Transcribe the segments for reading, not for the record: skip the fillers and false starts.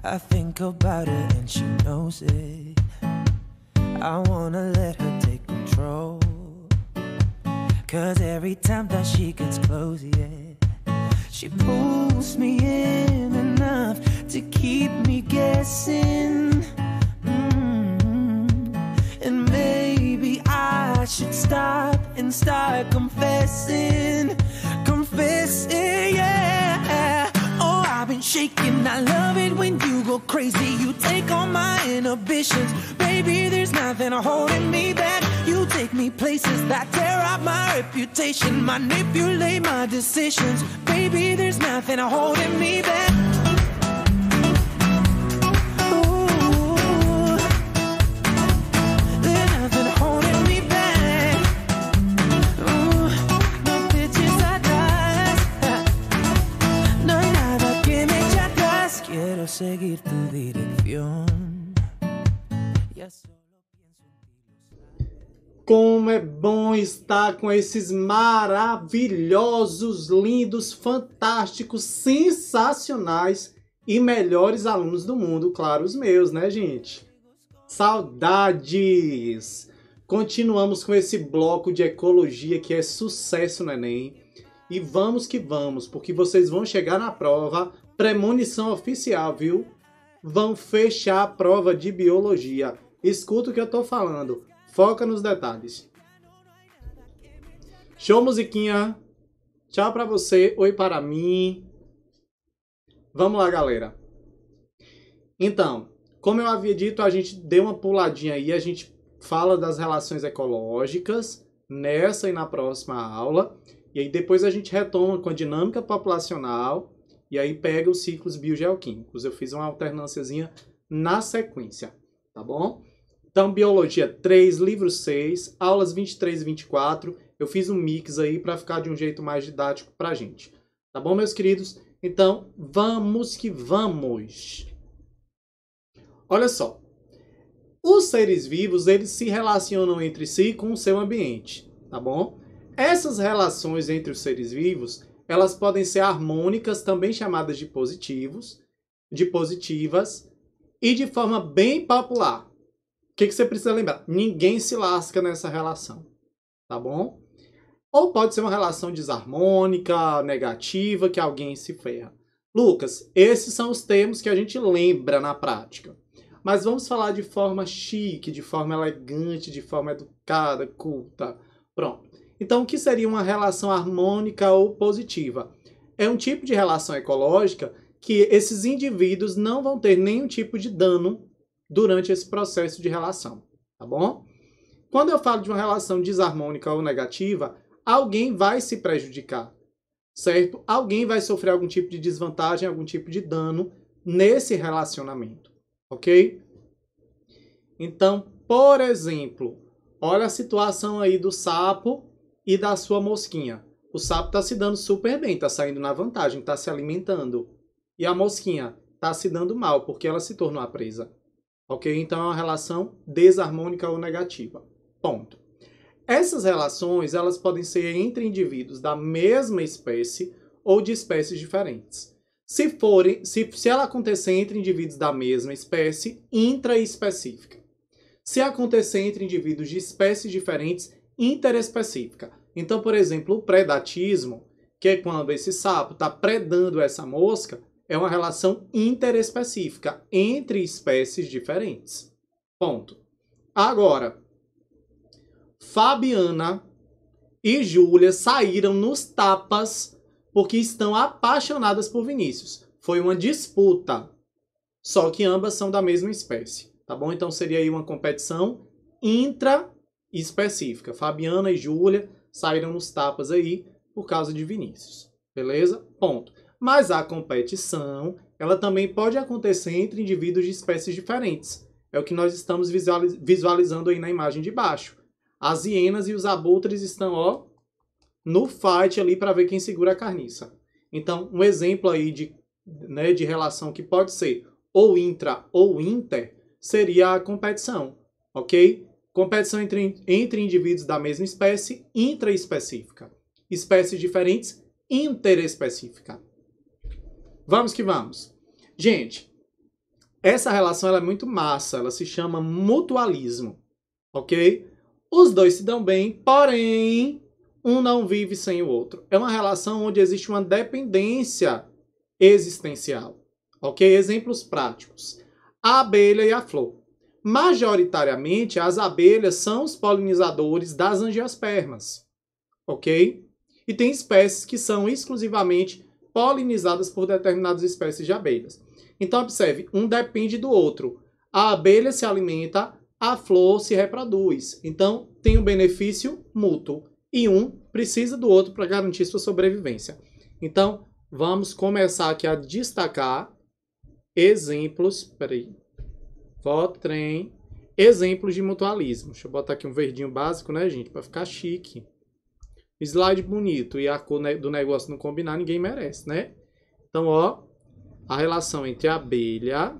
I think about her and she knows it. I wanna let her take control, 'cause every time that she gets close, yeah, she pulls me in enough to keep me guessing. And maybe I should stop and start confessing, yeah. Oh, I've been shaking, I love it when you go crazy. You take all my inhibitions, baby, there's nothing holding me back. You take me places that tear up my reputation, manipulate my decisions, baby, there's nothing holding me back. Seguir tu dirección. Como é bom estar com esses maravilhosos, lindos, fantásticos, sensacionais e melhores alunos do mundo, claro, os meus, né, gente? Saudades! Continuamos com esse bloco de ecologia que é sucesso no Enem. E vamos que vamos, porque vocês vão chegar na prova. Premonição oficial, viu? Vão fechar a prova de biologia. Escuta o que eu tô falando. Foca nos detalhes. Show, musiquinha. Tchau pra você. Oi para mim. Vamos lá, galera. Então, como eu havia dito, a gente deu uma puladinha aí. A gente fala das relações ecológicas nessa e na próxima aula. E aí depois a gente retoma com a dinâmica populacional. E aí pega os ciclos biogeoquímicos. Eu fiz uma alternânciazinha na sequência, tá bom? Então, Biologia 3, livro 6, aulas 23 e 24. Eu fiz um mix aí para ficar de um jeito mais didático pra gente. Tá bom, meus queridos? Então, vamos que vamos! Olha só. Os seres vivos, eles se relacionam entre si com o seu ambiente, tá bom? Essas relações entre os seres vivos, elas podem ser harmônicas, também chamadas de positivos, de positivas, e de forma bem popular. O que você precisa lembrar? Ninguém se lasca nessa relação, tá bom? Ou pode ser uma relação desarmônica, negativa, que alguém se ferra. Lucas, esses são os termos que a gente lembra na prática. Mas vamos falar de forma chique, de forma elegante, de forma educada, culta. Pronto. Então, o que seria uma relação harmônica ou positiva? É um tipo de relação ecológica que esses indivíduos não vão ter nenhum tipo de dano durante esse processo de relação, tá bom? Quando eu falo de uma relação desarmônica ou negativa, alguém vai se prejudicar, certo? Alguém vai sofrer algum tipo de desvantagem, algum tipo de dano nesse relacionamento, ok? Então, por exemplo, olha a situação aí do sapo e da sua mosquinha. O sapo está se dando super bem, está saindo na vantagem, está se alimentando. E a mosquinha está se dando mal, porque ela se tornou a presa. Ok? Então é uma relação desarmônica ou negativa. Ponto. Essas relações, elas podem ser entre indivíduos da mesma espécie ou de espécies diferentes. Se ela acontecer entre indivíduos da mesma espécie, intraespecífica. Se acontecer entre indivíduos de espécies diferentes, interespecífica. Então, por exemplo, o predatismo, que é quando esse sapo está predando essa mosca, é uma relação interespecífica entre espécies diferentes. Ponto. Agora, Fabiana e Júlia saíram nos tapas porque estão apaixonadas por Vinícius. Foi uma disputa, só que ambas são da mesma espécie, tá bom? Então seria aí uma competição intraespecífica. Fabiana e Júlia saíram nos tapas aí por causa de Vinícius, beleza? Ponto. Mas a competição, ela também pode acontecer entre indivíduos de espécies diferentes. É o que nós estamos visualizando aí na imagem de baixo. As hienas e os abutres estão, ó, no fight ali para ver quem segura a carniça. Então, um exemplo aí de relação que pode ser ou intra ou inter seria a competição, ok? Competição entre indivíduos da mesma espécie, intraespecífica. Espécies diferentes, interespecífica. Vamos que vamos. Gente, essa relação ela é muito massa, ela se chama mutualismo, ok? Os dois se dão bem, porém, um não vive sem o outro. É uma relação onde existe uma dependência existencial, ok? Exemplos práticos. A abelha e a flor. Majoritariamente, as abelhas são os polinizadores das angiospermas, ok? E tem espécies que são exclusivamente polinizadas por determinadas espécies de abelhas. Então, observe, um depende do outro. A abelha se alimenta, a flor se reproduz. Então, tem um benefício mútuo. E um precisa do outro para garantir sua sobrevivência. Então, vamos começar aqui a destacar exemplos. Peraí. Votrem. Exemplos de mutualismo. Deixa eu botar aqui um verdinho básico, né, gente? Para ficar chique. Slide bonito e a cor do negócio não combinar, ninguém merece, né? Então, ó, a relação entre abelha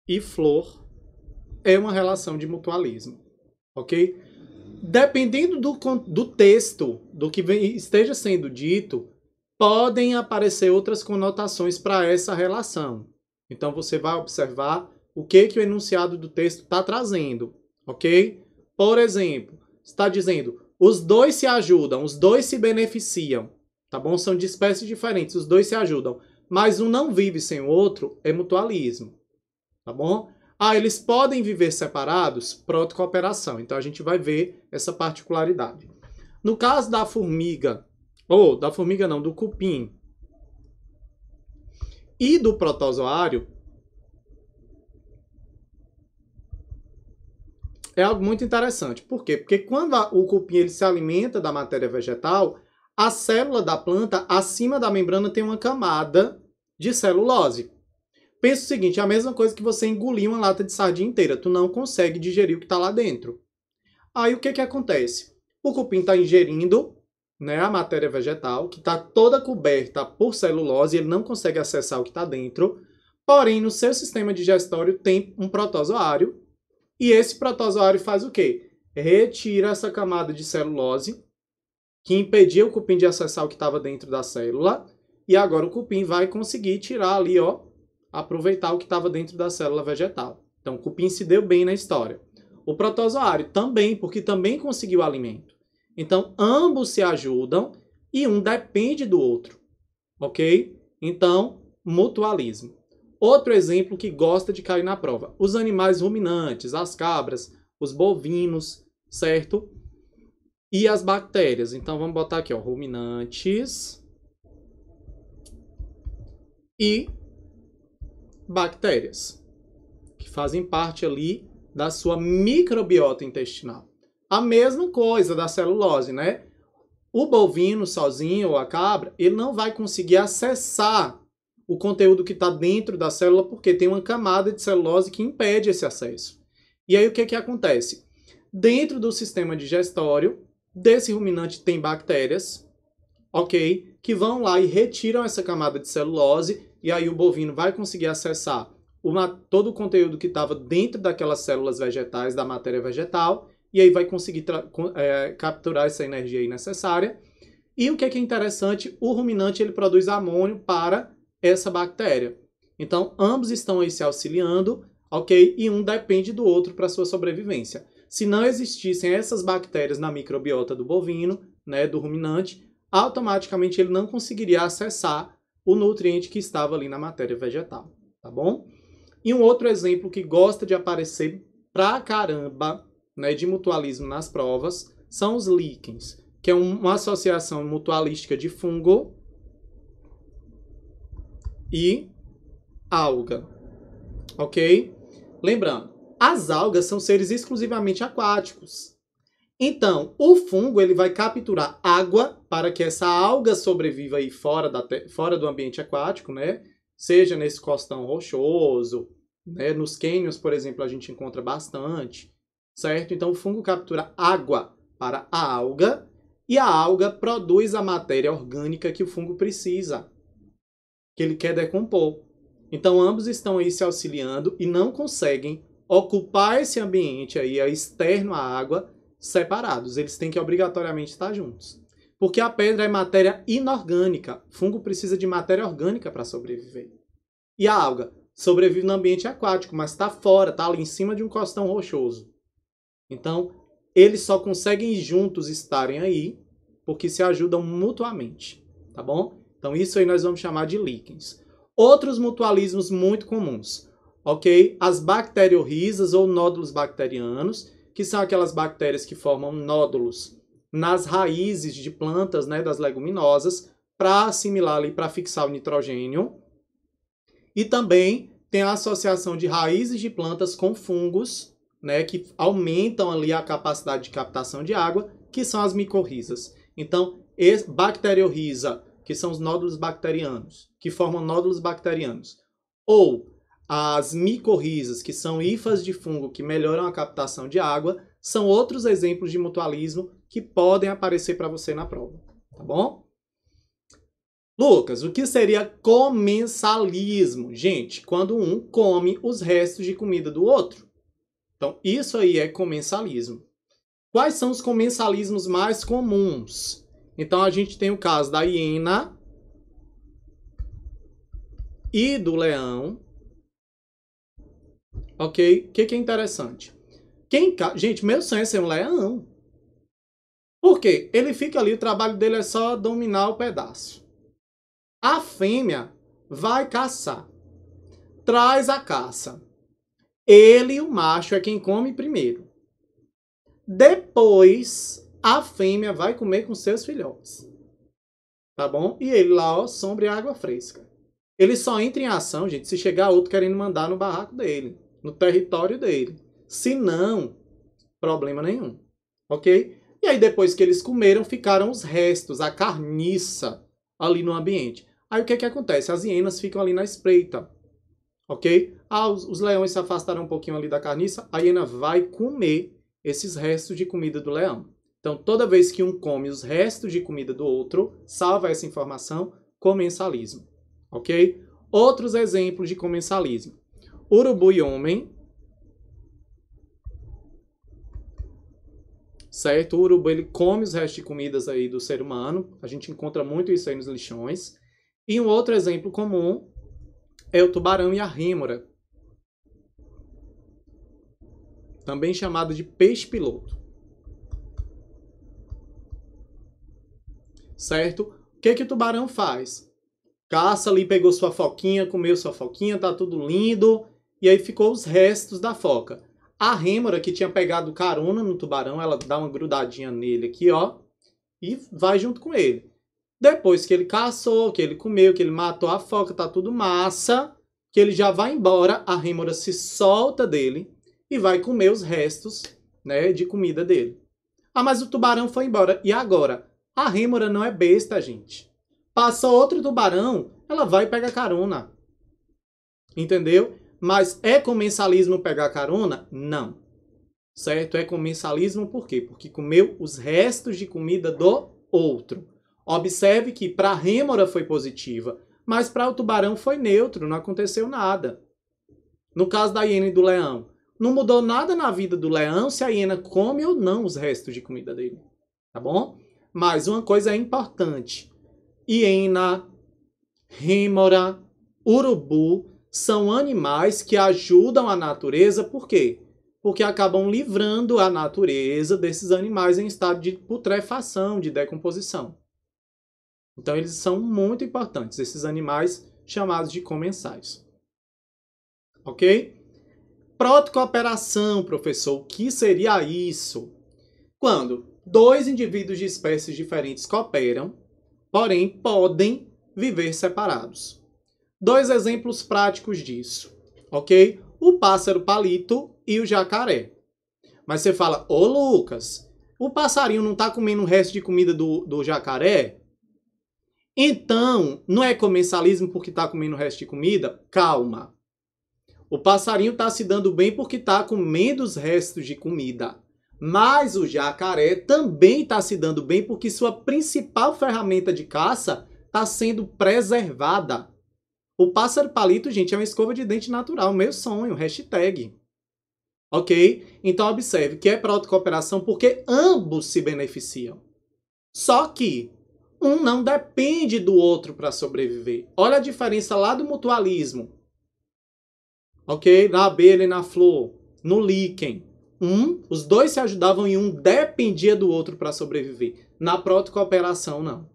e flor é uma relação de mutualismo, ok? Dependendo do texto, do que esteja sendo dito, podem aparecer outras conotações para essa relação. Então, você vai observar o que o enunciado do texto está trazendo, ok? Por exemplo, está dizendo, os dois se ajudam, os dois se beneficiam, tá bom? São de espécies diferentes, os dois se ajudam, mas um não vive sem o outro, é mutualismo, tá bom? Ah, eles podem viver separados? Protocooperação. Então, a gente vai ver essa particularidade. No caso da formiga, da formiga não, do cupim e do protozoário, é algo muito interessante. Por quê? Porque quando o cupim ele se alimenta da matéria vegetal, a célula da planta, acima da membrana, tem uma camada de celulose. Pensa o seguinte, é a mesma coisa que você engolir uma lata de sardinha inteira. Tu não consegue digerir o que está lá dentro. Aí o que acontece? O cupim está ingerindo, né, a matéria vegetal, que está toda coberta por celulose, ele não consegue acessar o que está dentro. Porém, no seu sistema digestório tem um protozoário. E esse protozoário faz o quê? Retira essa camada de celulose que impedia o cupim de acessar o que estava dentro da célula. E agora o cupim vai conseguir tirar ali, ó, aproveitar o que estava dentro da célula vegetal. Então o cupim se deu bem na história. O protozoário também, porque também conseguiu alimento. Então ambos se ajudam e um depende do outro. Ok? Então, mutualismo. Outro exemplo que gosta de cair na prova. Os animais ruminantes, as cabras, os bovinos, certo? E as bactérias. Então, vamos botar aqui, ó, ruminantes e bactérias, que fazem parte ali da sua microbiota intestinal. A mesma coisa da celulose, né? O bovino sozinho, ou a cabra, ele não vai conseguir acessar o conteúdo que está dentro da célula, porque tem uma camada de celulose que impede esse acesso. E aí o que acontece? Dentro do sistema digestório, desse ruminante tem bactérias, ok? Que vão lá e retiram essa camada de celulose, e aí o bovino vai conseguir acessar todo o conteúdo que estava dentro daquelas células vegetais, da matéria vegetal, e aí vai conseguir capturar essa energia aí necessária. E o que é interessante? O ruminante ele produz amônio para essa bactéria. Então, ambos estão aí se auxiliando, ok? E um depende do outro para sua sobrevivência. Se não existissem essas bactérias na microbiota do bovino, né, do ruminante, automaticamente ele não conseguiria acessar o nutriente que estava ali na matéria vegetal, tá bom? E um outro exemplo que gosta de aparecer pra caramba, né, de mutualismo nas provas, são os líquens, que é uma associação mutualística de fungo e alga, ok? Lembrando, as algas são seres exclusivamente aquáticos. Então, o fungo ele vai capturar água para que essa alga sobreviva aí fora do ambiente aquático, né? Seja nesse costão rochoso, né? Nos cânions, por exemplo, a gente encontra bastante, certo? Então, o fungo captura água para a alga e a alga produz a matéria orgânica que o fungo precisa, que ele quer decompor. Então, ambos estão aí se auxiliando e não conseguem ocupar esse ambiente aí externo à água separados. Eles têm que obrigatoriamente estar juntos. Porque a pedra é matéria inorgânica. O fungo precisa de matéria orgânica para sobreviver. E a alga sobrevive no ambiente aquático, mas está fora, está ali em cima de um costão rochoso. Então, eles só conseguem juntos estarem aí porque se ajudam mutuamente, tá bom? Então, isso aí nós vamos chamar de líquens. Outros mutualismos muito comuns, ok? As bacteriorrizas ou nódulos bacterianos, que são aquelas bactérias que formam nódulos nas raízes de plantas, né, das leguminosas, para assimilar ali, para fixar o nitrogênio. E também tem a associação de raízes de plantas com fungos, né, que aumentam ali a capacidade de captação de água, que são as micorrizas. Então, bacteriorriza, que são os nódulos bacterianos, que formam nódulos bacterianos, ou as micorrizas, que são hifas de fungo que melhoram a captação de água, são outros exemplos de mutualismo que podem aparecer para você na prova, tá bom? Lucas, o que seria comensalismo? Gente, quando um come os restos de comida do outro. Então, isso aí é comensalismo. Quais são os comensalismos mais comuns? Então, a gente tem o caso da hiena e do leão. Ok? O que é interessante? Gente, meu sonho é ser um leão. Por quê? Ele fica ali, o trabalho dele é só dominar o pedaço. A fêmea vai caçar. Traz a caça. Ele, o macho, é quem come primeiro. Depois, a fêmea vai comer com seus filhotes. Tá bom? E ele lá, ó, sombra e água fresca. Ele só entra em ação, gente, se chegar outro querendo mandar no barraco dele, no território dele. Se não, problema nenhum. Ok? E aí, depois que eles comeram, ficaram os restos, a carniça ali no ambiente. Aí, o que acontece? As hienas ficam ali na espreita. Ok? Os leões se afastaram um pouquinho ali da carniça, a hiena vai comer esses restos de comida do leão. Então, toda vez que um come os restos de comida do outro, salva essa informação, comensalismo. Ok? Outros exemplos de comensalismo. Urubu e homem. Certo? O urubu, ele come os restos de comidas aí do ser humano. A gente encontra muito isso aí nos lixões. E um outro exemplo comum é o tubarão e a rêmora. Também chamado de peixe-piloto. Certo? O que o tubarão faz? Caça ali, pegou sua foquinha, comeu sua foquinha, tá tudo lindo. E aí ficou os restos da foca. A rêmora, que tinha pegado carona no tubarão, ela dá uma grudadinha nele aqui, ó. E vai junto com ele. Depois que ele caçou, que ele comeu, que ele matou a foca, tá tudo massa. Que ele já vai embora, a rêmora se solta dele e vai comer os restos, né, de comida dele. Ah, mas o tubarão foi embora. E agora? A rêmora não é besta, gente. Passa outro tubarão, ela vai pegar carona. Entendeu? Mas é comensalismo pegar carona? Não. Certo? É comensalismo por quê? Porque comeu os restos de comida do outro. Observe que para a rêmora foi positiva, mas para o tubarão foi neutro, não aconteceu nada. No caso da hiena e do leão, não mudou nada na vida do leão se a hiena come ou não os restos de comida dele. Tá bom? Mas uma coisa é importante. Hiena, rêmora, urubu são animais que ajudam a natureza, por quê? Porque acabam livrando a natureza desses animais em estado de putrefação, de decomposição. Então, eles são muito importantes, esses animais chamados de comensais. Ok? Protocooperação, professor, o que seria isso? Quando dois indivíduos de espécies diferentes cooperam, porém podem viver separados. Dois exemplos práticos disso, ok? O pássaro palito e o jacaré. Mas você fala, ô Lucas, o passarinho não está comendo o resto de comida do jacaré? Então, não é comensalismo porque está comendo o resto de comida? Calma. O passarinho está se dando bem porque está comendo os restos de comida. Mas o jacaré também está se dando bem porque sua principal ferramenta de caça está sendo preservada. O pássaro palito, gente, é uma escova de dente natural. Meu sonho, hashtag. Ok? Então, observe que é protocooperação porque ambos se beneficiam. Só que um não depende do outro para sobreviver. Olha a diferença lá do mutualismo. ok? Na abelha e na flor, no líquen. Os dois se ajudavam e um dependia do outro para sobreviver. Na protocooperação, não.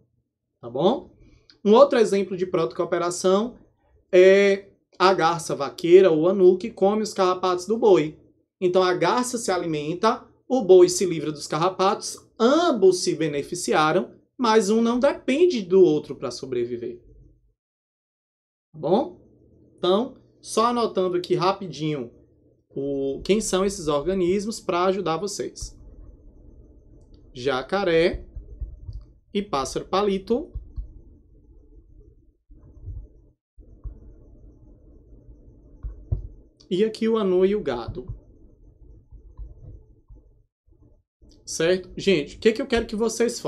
Tá bom? Um outro exemplo de protocooperação é a garça vaqueira ou anu que come os carrapatos do boi. Então a garça se alimenta, o boi se livra dos carrapatos, ambos se beneficiaram, mas um não depende do outro para sobreviver. Tá bom? Então, só anotando aqui rapidinho quem são esses organismos para ajudar vocês. Jacaré e pássaro palito. E aqui o anu e o gado. Certo? Gente, o que eu quero que vocês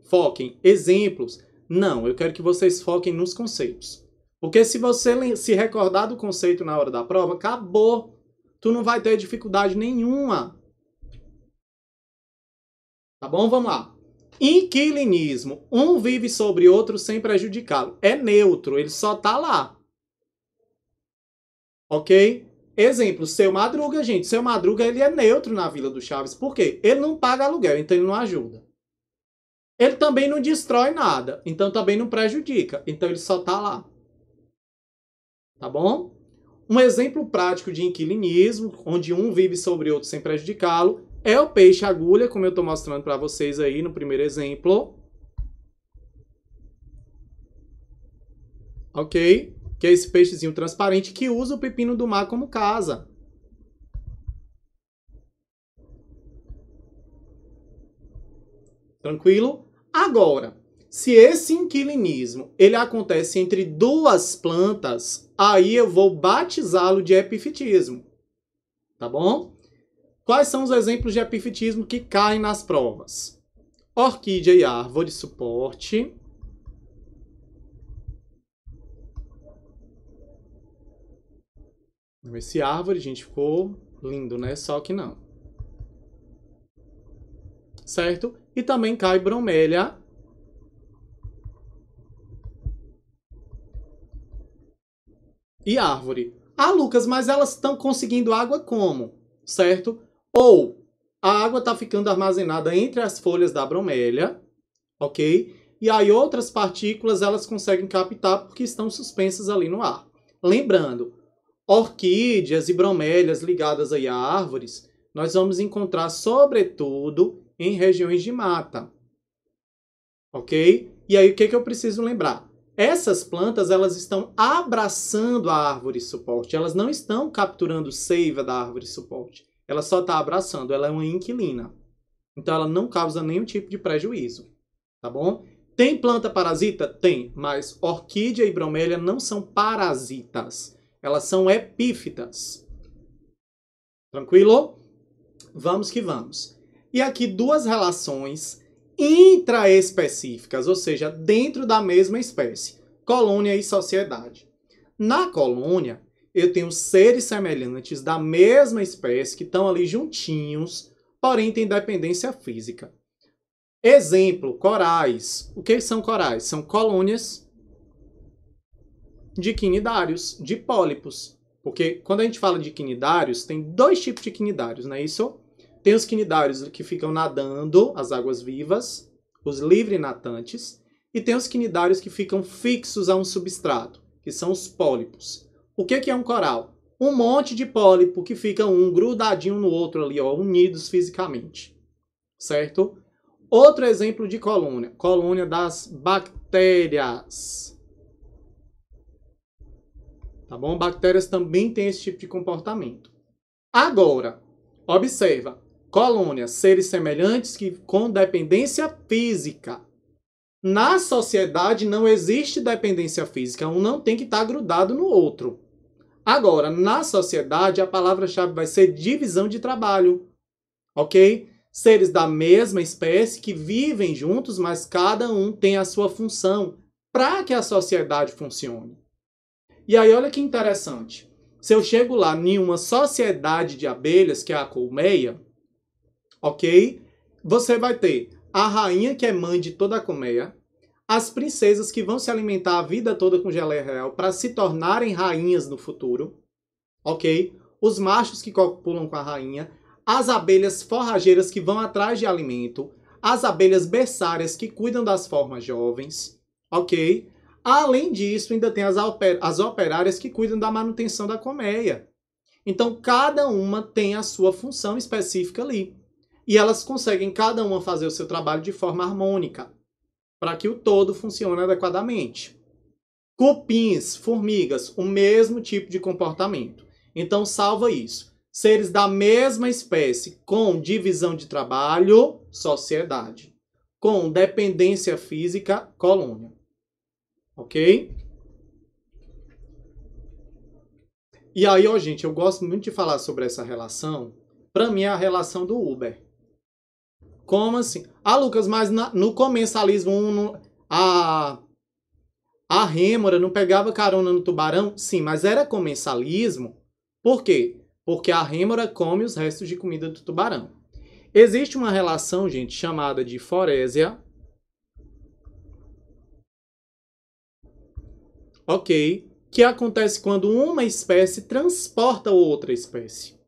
foquem? Exemplos? Não, eu quero que vocês foquem nos conceitos. Porque se você se recordar do conceito na hora da prova, acabou. Tu não vai ter dificuldade nenhuma. Tá bom? Vamos lá. Inquilinismo. Um vive sobre outro sem prejudicá-lo. É neutro, ele só tá lá. Ok? Exemplo, Seu Madruga, gente. Seu Madruga, ele é neutro na Vila do Chaves. Por quê? Ele não paga aluguel, então ele não ajuda. Ele também não destrói nada, então também não prejudica. Então ele só tá lá. Tá bom? Um exemplo prático de inquilinismo, onde um vive sobre outro sem prejudicá-lo, é o peixe-agulha, como eu estou mostrando para vocês aí no primeiro exemplo. Ok? Que é esse peixezinho transparente que usa o pepino do mar como casa. Tranquilo? Agora, se esse inquilinismo ele acontece entre duas plantas, aí eu vou batizá-lo de epifitismo. Tá bom? Quais são os exemplos de epifitismo que caem nas provas? Orquídea e árvore, suporte. Esse árvore, gente, ficou lindo, né? Só que não. Certo? E também cai bromélia. E árvore. Ah, Lucas, mas elas estão conseguindo água como? Certo? Ou a água está ficando armazenada entre as folhas da bromélia, ok? E aí outras partículas elas conseguem captar porque estão suspensas ali no ar. Lembrando, orquídeas e bromélias ligadas aí a árvores, nós vamos encontrar sobretudo em regiões de mata, ok? E aí o que eu preciso lembrar? Essas plantas elas estão abraçando a árvore suporte, elas não estão capturando seiva da árvore suporte, ela só está abraçando, ela é uma inquilina. Então ela não causa nenhum tipo de prejuízo, tá bom? Tem planta parasita? Tem, mas orquídea e bromélia não são parasitas, elas são epífitas. Tranquilo? Vamos que vamos. E aqui duas relações intraespecíficas, ou seja, dentro da mesma espécie, colônia e sociedade. Na colônia, eu tenho seres semelhantes da mesma espécie que estão ali juntinhos, porém têm dependência física. Exemplo, corais. O que são corais? São colônias de quinidários, de pólipos. Porque quando a gente fala de quinidários, tem dois tipos de quinidários, não é isso? Tem os quinidários que ficam nadando, as águas vivas, os livre-natantes, e tem os quinidários que ficam fixos a um substrato, que são os pólipos. O que é um coral? Um monte de pólipo que fica um grudadinho no outro ali, ó, unidos fisicamente. Certo? Outro exemplo de colônia. Colônia das bactérias. Tá bom? Bactérias também têm esse tipo de comportamento. Agora, observa. Colônia, seres semelhantes que com dependência física. Na sociedade não existe dependência física. Um não tem que estar grudado no outro. Agora, na sociedade, a palavra-chave vai ser divisão de trabalho. Ok? Seres da mesma espécie que vivem juntos, mas cada um tem a sua função para que a sociedade funcione. E aí, olha que interessante. Se eu chego lá em uma sociedade de abelhas, que é a colmeia, ok? Você vai ter a rainha, que é mãe de toda a colmeia, as princesas que vão se alimentar a vida toda com geleia real para se tornarem rainhas no futuro, ok? Os machos que copulam com a rainha, as abelhas forrageiras que vão atrás de alimento, as abelhas berçárias que cuidam das formas jovens, ok? Além disso, ainda tem as operárias que cuidam da manutenção da colmeia. Então, cada uma tem a sua função específica ali. E elas conseguem cada uma fazer o seu trabalho de forma harmônica, para que o todo funcione adequadamente. Cupins, formigas, o mesmo tipo de comportamento. Então, salva isso. Seres da mesma espécie com divisão de trabalho, sociedade. Com dependência física, colônia. Ok? E aí, ó, gente, eu gosto muito de falar sobre essa relação. Para mim, é a relação do Uber. Como assim? Ah, Lucas, mas no comensalismo, a rêmora não pegava carona no tubarão? Sim, mas era comensalismo. Por quê? Porque a rêmora come os restos de comida do tubarão. Existe uma relação, gente, chamada de forésia. Ok? Que acontece quando uma espécie transporta outra espécie.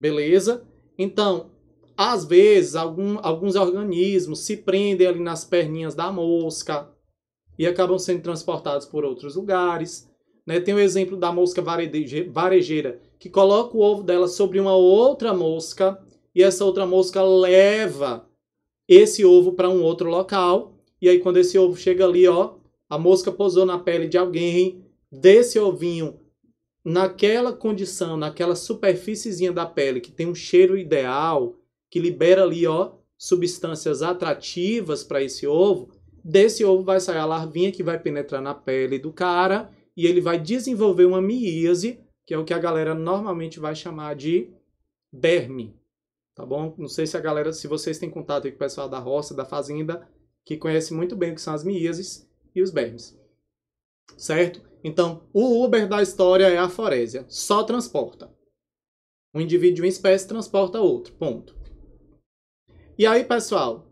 Beleza? Então, às vezes, alguns organismos se prendem ali nas perninhas da mosca e acabam sendo transportados por outros lugares. Né? Tem o exemplo da mosca varejeira, que coloca o ovo dela sobre uma outra mosca e essa outra mosca leva esse ovo para um outro local. E aí, quando esse ovo chega ali, ó, a mosca pousou na pele de alguém, desse ovinho, naquela condição, naquela superfíciezinha da pele que tem um cheiro ideal, que libera ali, ó, substâncias atrativas para esse ovo, desse ovo vai sair a larvinha que vai penetrar na pele do cara e ele vai desenvolver uma miíase, que é o que a galera normalmente vai chamar de berme, tá bom? Não sei se vocês têm contato aí com o pessoal da roça, da fazenda, que conhece muito bem o que são as miíases e os bermes, certo? Então, o Uber da história é a forésia, só transporta. Um indivíduo de uma espécie transporta outro, ponto. E aí, pessoal,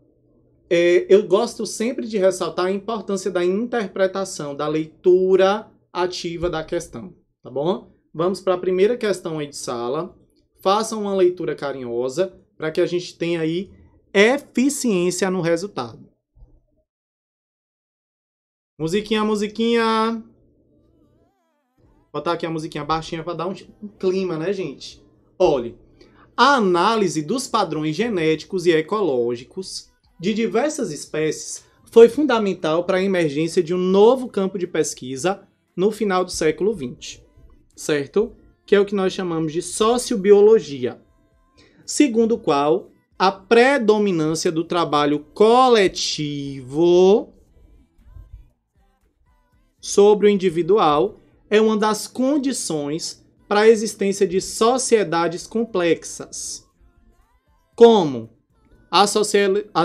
eu gosto sempre de ressaltar a importância da interpretação, da leitura ativa da questão, tá bom? Vamos para a primeira questão aí de sala. Façam uma leitura carinhosa para que a gente tenha aí eficiência no resultado. Musiquinha, musiquinha. Vou botar aqui a musiquinha baixinha para dar um clima, né, gente? Olhe, a análise dos padrões genéticos e ecológicos de diversas espécies foi fundamental para a emergência de um novo campo de pesquisa no final do século XX, certo? Que é o que nós chamamos de sociobiologia, segundo o qual a predominância do trabalho coletivo sobre o individual é uma das condições para a existência de sociedades complexas, como a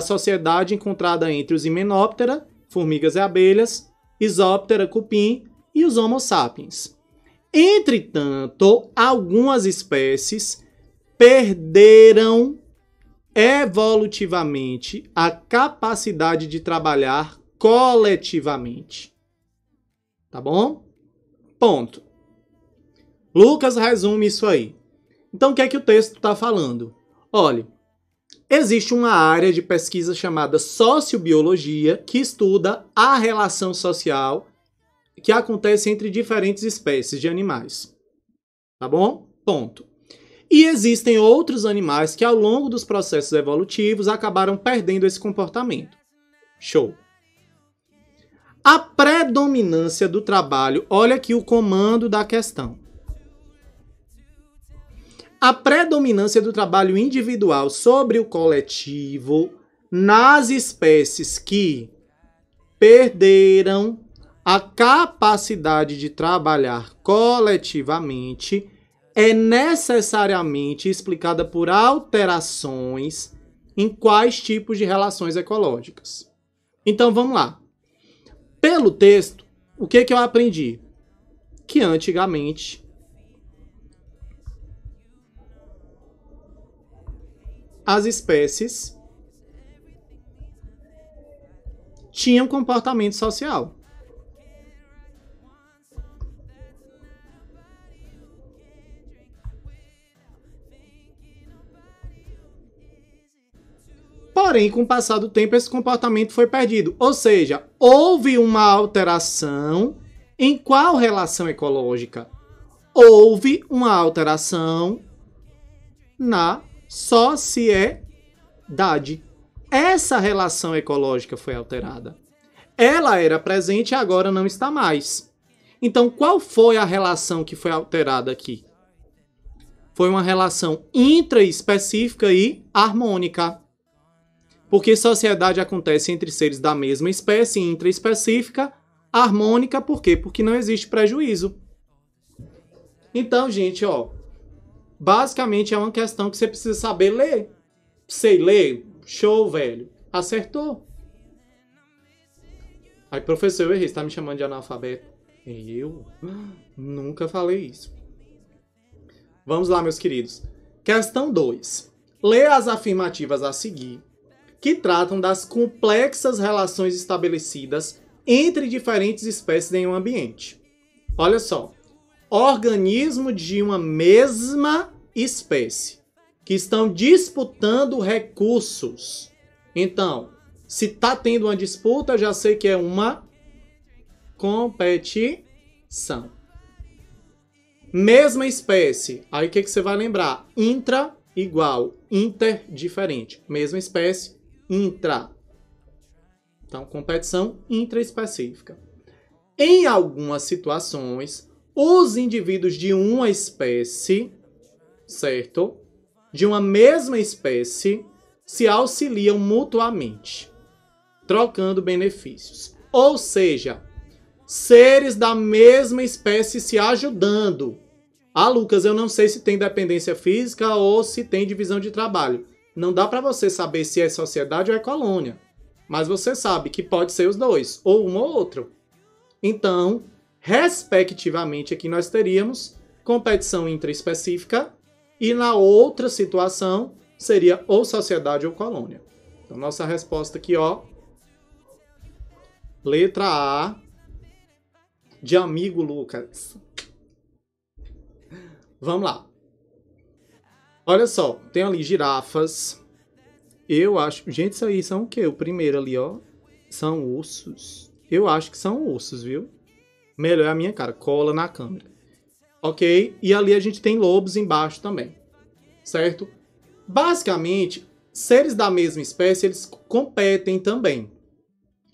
sociedade encontrada entre os Hymenoptera, formigas e abelhas, Isóptera, cupim e os Homo sapiens. Entretanto, algumas espécies perderam evolutivamente a capacidade de trabalhar coletivamente. Tá bom? Ponto. Lucas resume isso aí. Então, o que é que o texto está falando? Olha, existe uma área de pesquisa chamada sociobiologia que estuda a relação social que acontece entre diferentes espécies de animais. Tá bom? Ponto. E existem outros animais que, ao longo dos processos evolutivos, acabaram perdendo esse comportamento. Show! A predominância do trabalho, olha aqui o comando da questão. A predominância do trabalho individual sobre o coletivo nas espécies que perderam a capacidade de trabalhar coletivamente é necessariamente explicada por alterações em quais tipos de relações ecológicas. Então vamos lá. Pelo texto, o que eu aprendi? Que antigamente as espécies tinham comportamento social. Porém, com o passar do tempo, esse comportamento foi perdido. Ou seja, houve uma alteração em qual relação ecológica? Houve uma alteração na sociedade. Essa relação ecológica foi alterada. Ela era presente e agora não está mais. Então, qual foi a relação que foi alterada aqui? Foi uma relação intraespecífica e harmônica. Porque sociedade acontece entre seres da mesma espécie, intraespecífica, harmônica, por quê? Porque não existe prejuízo. Então, gente, ó, basicamente é uma questão que você precisa saber ler. Sei ler? Show, velho. Acertou. Aí, professor, eu errei. Você tá me chamando de analfabeto? Eu? Nunca falei isso. Vamos lá, meus queridos. Questão 2. Lê as afirmativas a seguir, que tratam das complexas relações estabelecidas entre diferentes espécies em um ambiente. Olha só. Organismo de uma mesma espécie que estão disputando recursos. Então, se está tendo uma disputa, já sei que é uma competição. Mesma espécie. Aí o que você vai lembrar? Intra igual, inter diferente. Mesma espécie, intra. Então, competição intraespecífica. Em algumas situações, os indivíduos de uma espécie, certo? De uma mesma espécie, se auxiliam mutuamente, trocando benefícios. Ou seja, seres da mesma espécie se ajudando. Ah, Lucas, eu não sei se tem dependência física ou se tem divisão de trabalho. Não dá para você saber se é sociedade ou é colônia. Mas você sabe que pode ser os dois, ou um ou outro. Então, respectivamente, aqui nós teríamos competição intraespecífica e na outra situação seria ou sociedade ou colônia. Então, nossa resposta aqui, ó, letra A, de amigo Lucas. Vamos lá. Olha só, tem ali girafas. Eu acho... Gente, isso aí são o quê? O primeiro ali, ó, são ursos. Eu acho que são ursos, viu? Melhor é a minha cara, cola na câmera. Ok? E ali a gente tem lobos embaixo também. Certo? Basicamente, seres da mesma espécie, eles competem também.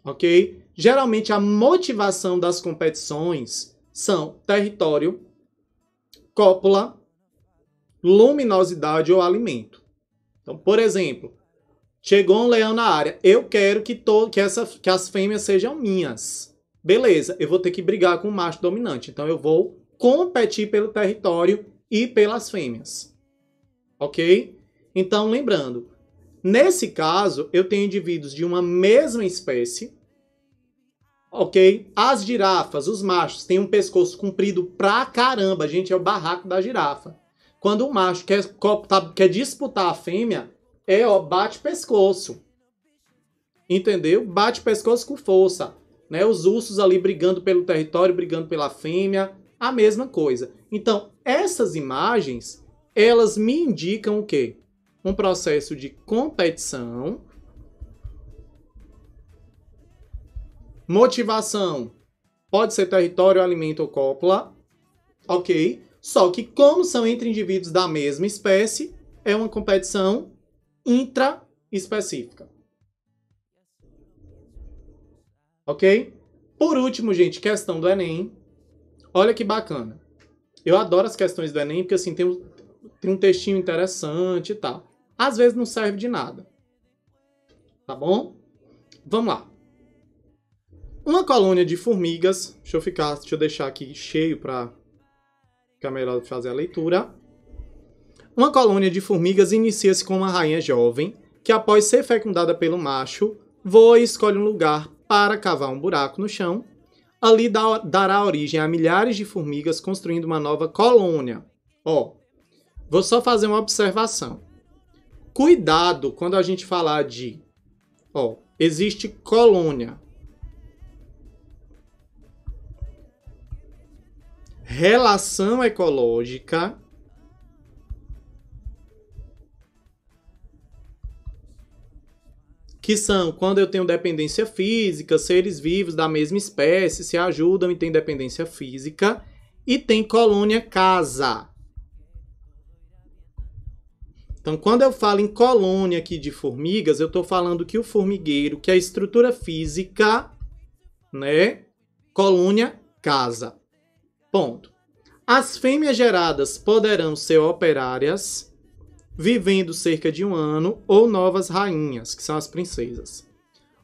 Ok? Geralmente, a motivação das competições são território, cópula, luminosidade ou alimento. Então, por exemplo, chegou um leão na área. Eu quero que as fêmeas sejam minhas. Beleza, eu vou ter que brigar com o macho dominante. Então, eu vou competir pelo território e pelas fêmeas. Ok? Então, lembrando, nesse caso, eu tenho indivíduos de uma mesma espécie. Ok? As girafas, os machos, têm um pescoço comprido pra caramba. Gente, é o barraco da girafa. Quando o macho quer disputar a fêmea, bate pescoço. Entendeu? Bate pescoço com força. Né? Os ursos ali brigando pelo território, brigando pela fêmea, a mesma coisa. Então, essas imagens, elas me indicam o quê? Um processo de competição. Motivação. Pode ser território, alimento ou cópula. Ok? Só que como são entre indivíduos da mesma espécie, é uma competição intraespecífica. Ok? Por último, gente, questão do Enem. Olha que bacana. Eu adoro as questões do Enem, porque assim, tem um textinho interessante e tal. Às vezes não serve de nada. Tá bom? Vamos lá. Uma colônia de formigas. Deixa eu deixar aqui cheio para ficar melhor fazer a leitura. Uma colônia de formigas inicia-se com uma rainha jovem que, após ser fecundada pelo macho, voa e escolhe um lugar para cavar um buraco no chão. Ali dará origem a milhares de formigas, construindo uma nova colônia. Ó, vou só fazer uma observação. Cuidado quando a gente falar de... Ó, existe colônia. Relação ecológica. que são quando eu tenho dependência física, seres vivos da mesma espécie se ajudam e tem dependência física, e tem colônia casa. Então, quando eu falo em colônia aqui de formigas, eu estou falando que o formigueiro, que é a estrutura física, né? Colônia casa. Ponto. As fêmeas geradas poderão ser operárias, vivendo cerca de 1 ano, ou novas rainhas, que são as princesas.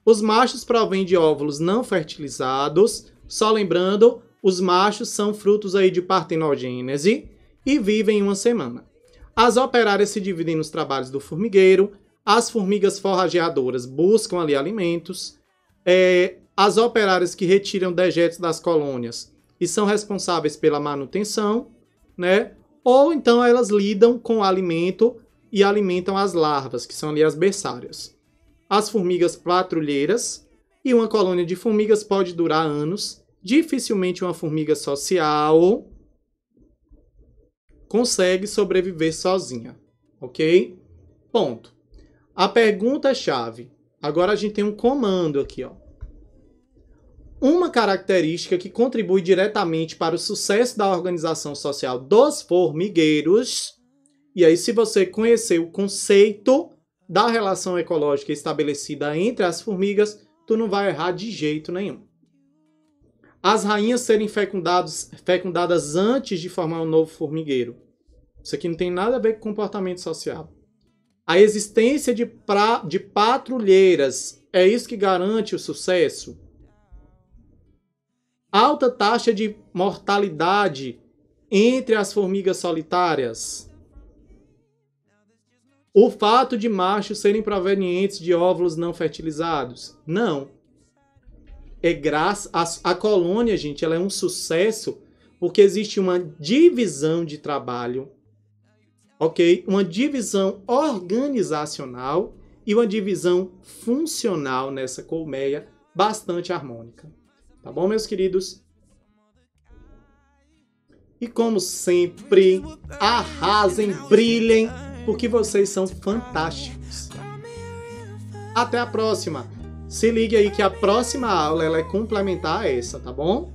Os machos provêm de óvulos não fertilizados. Só lembrando, os machos são frutos aí de partenogênese e vivem 1 semana. As operárias se dividem nos trabalhos do formigueiro. As formigas forrageadoras buscam ali alimentos. As operárias que retiram dejetos das colônias e são responsáveis pela manutenção, né? Ou então elas lidam com o alimento e alimentam as larvas, que são ali as berçárias. As formigas patrulheiras, e uma colônia de formigas pode durar anos. Dificilmente uma formiga social consegue sobreviver sozinha, ok? Ponto. A pergunta-chave. Agora a gente tem um comando aqui, ó. Uma característica que contribui diretamente para o sucesso da organização social dos formigueiros. E aí, se você conhecer o conceito da relação ecológica estabelecida entre as formigas, tu não vai errar de jeito nenhum. As rainhas serem fecundadas antes de formar um novo formigueiro. Isso aqui não tem nada a ver com comportamento social. A existência de patrulheiras é isso que garante o sucesso. Alta taxa de mortalidade entre as formigas solitárias. O fato de machos serem provenientes de óvulos não fertilizados. Não. A colônia, gente, ela é um sucesso porque existe uma divisão de trabalho, ok? Uma divisão organizacional e uma divisão funcional nessa colmeia bastante harmônica. Tá bom, meus queridos? E como sempre, arrasem, brilhem, porque vocês são fantásticos. Até a próxima! Se ligue aí que a próxima aula ela é complementar a essa, tá bom?